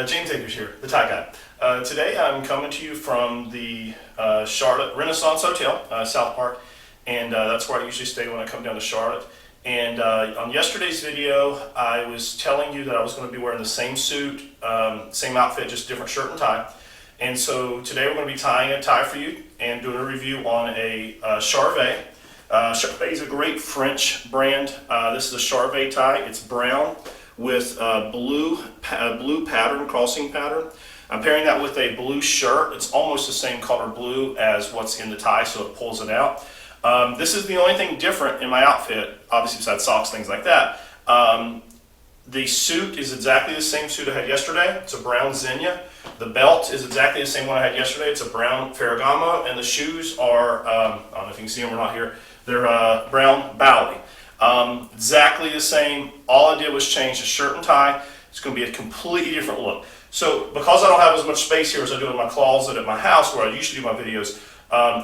James Akers here, the tie guy. Today I'm coming to you from the Charlotte Renaissance Hotel, South Park, and that's where I usually stay when I come down to Charlotte. And on yesterday's video, I was telling you that I was going to be wearing the same suit, same outfit, just different shirt and tie. And so today we're going to be tying a tie for you and doing a review on a Charvet. Charvet is a great French brand. This is a Charvet tie. It's brown with blue pattern, crossing pattern. I'm pairing that with a blue shirt. It's almost the same color blue as what's in the tie, so it pulls it out. This is the only thing different in my outfit, obviously besides socks, things like that. The suit is exactly the same suit I had yesterday. It's a brown Zegna. The belt is exactly the same one I had yesterday. It's a brown Ferragamo, and the shoes are, I don't know if you can see them or not here, they're brown Bally. Exactly the same. All I did was change the shirt and tie. It's going to be a completely different look. So because I don't have as much space here as I do in my closet at my house where I usually do my videos,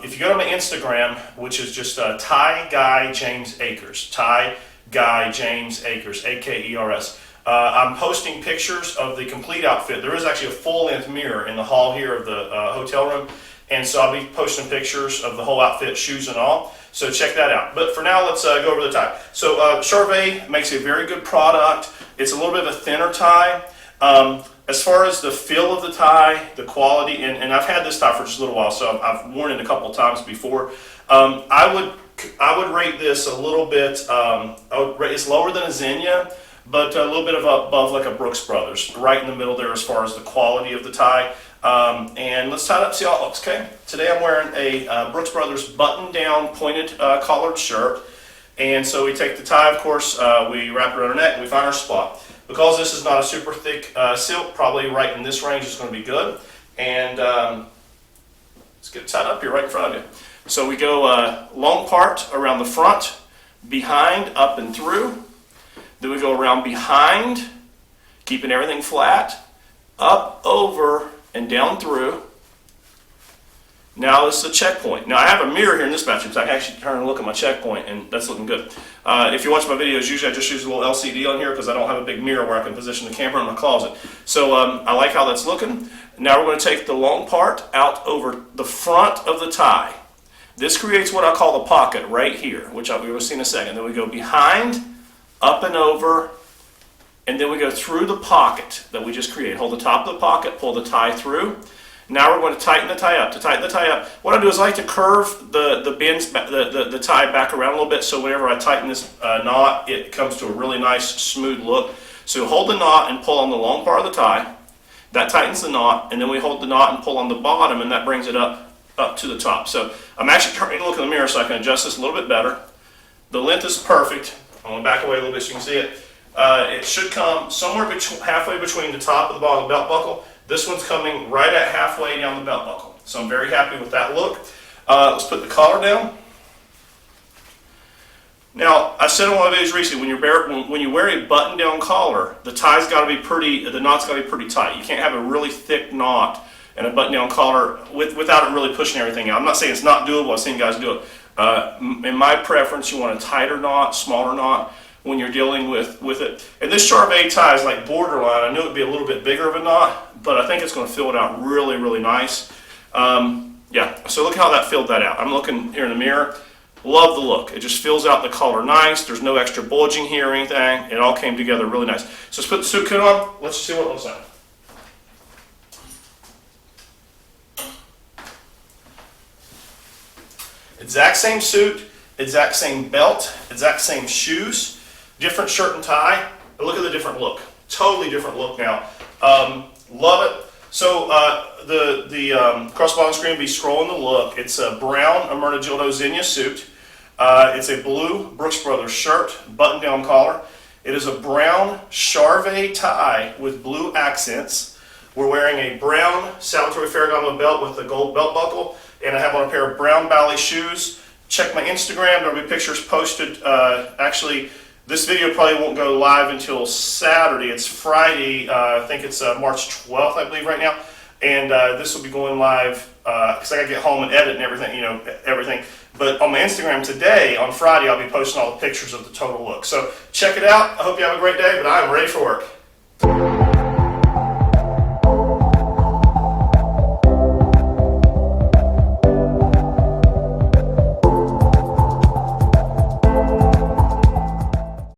if you go to my Instagram, which is just Tie Guy James Akers, Tie Guy James Akers, A-K-E-R-S. I'm posting pictures of the complete outfit. There is actually a full-length mirror in the hall here of the hotel room, and so I'll be posting pictures of the whole outfit, shoes and all. So check that out. But for now, let's go over the tie. So Charvet makes a very good product. It's a little bit of a thinner tie. As far as the feel of the tie, the quality, and I've had this tie for just a little while, so I've worn it a couple of times before. I would rate this a little bit. It's lower than a Zegna, but a little bit above like a Brooks Brothers, right in the middle there as far as the quality of the tie. And let's tie it up, see how it looks, okay? Today I'm wearing a Brooks Brothers button-down pointed collared shirt. And so we take the tie, of course, we wrap it around our neck, and we find our spot. Because this is not a super thick silk, probably right in this range is going to be good. And let's get it tied up here right in front of you. So we go long part around the front, behind, up and through. Then we go around behind, keeping everything flat, up, over, and down through. Now this is a checkpoint. Now I have a mirror here in this bathroom, so I can actually turn and look at my checkpoint, and that's looking good. If you watch my videos, usually I just use a little LCD on here because I don't have a big mirror where I can position the camera in my closet. So I like how that's looking. Now we're going to take the long part out over the front of the tie. This creates what I call the pocket right here, which we will see in a second. Then we go behind, up and over, and then we go through the pocket that we just created. Hold the top of the pocket, pull the tie through. Now we're going to tighten the tie up. To tighten the tie up, what I do is I like to curve the tie back around a little bit, so whenever I tighten this knot, it comes to a really nice smooth look. So hold the knot and pull on the long part of the tie. That tightens the knot, and then we hold the knot and pull on the bottom, and that brings it up to the top. So I'm actually turning to look in the mirror so I can adjust this a little bit better. The length is perfect. I'm going to back away a little bit so you can see it. It should come somewhere halfway between the top and the bottom of the belt buckle. This one's coming right at halfway down the belt buckle. So I'm very happy with that look. Let's put the collar down. Now, I said in one of the videos recently, when you wear a button-down collar, the knot's got to be pretty tight. You can't have a really thick knot and a button-down collar without it really pushing everything out. I'm not saying it's not doable. I've seen guys do it. In my preference, you want a tighter knot, smaller knot when you're dealing with it. And this Charvet tie is like borderline. I knew it would be a little bit bigger of a knot, but I think it's going to fill it out really, really nice. Yeah, so look how that filled that out. I'm looking here in the mirror. Love the look. It just fills out the collar nice. There's no extra bulging here or anything. It all came together really nice. So let's put the suit coat on. Let's see what it looks like. Exact same suit, exact same belt, exact same shoes. Different shirt and tie, but look at the different look. Totally different look now. Love it. So the cross-bottom screen will be scrolling the look. It's a brown Hermenegildo Zegna suit. It's a blue Brooks Brothers shirt, button-down collar. It is a brown Charvet tie with blue accents. We're wearing a brown Salvatore Ferragamo belt with a gold belt buckle, and I have on a pair of brown Bally shoes. Check my Instagram. There will be pictures posted. Actually, this video probably won't go live until Saturday. It's Friday. I think it's March 12th, I believe, right now. And this will be going live because I got to get home and edit and everything, everything. But on my Instagram today, on Friday, I'll be posting all the pictures of the total look. So check it out. I hope you have a great day, but I'm ready for work.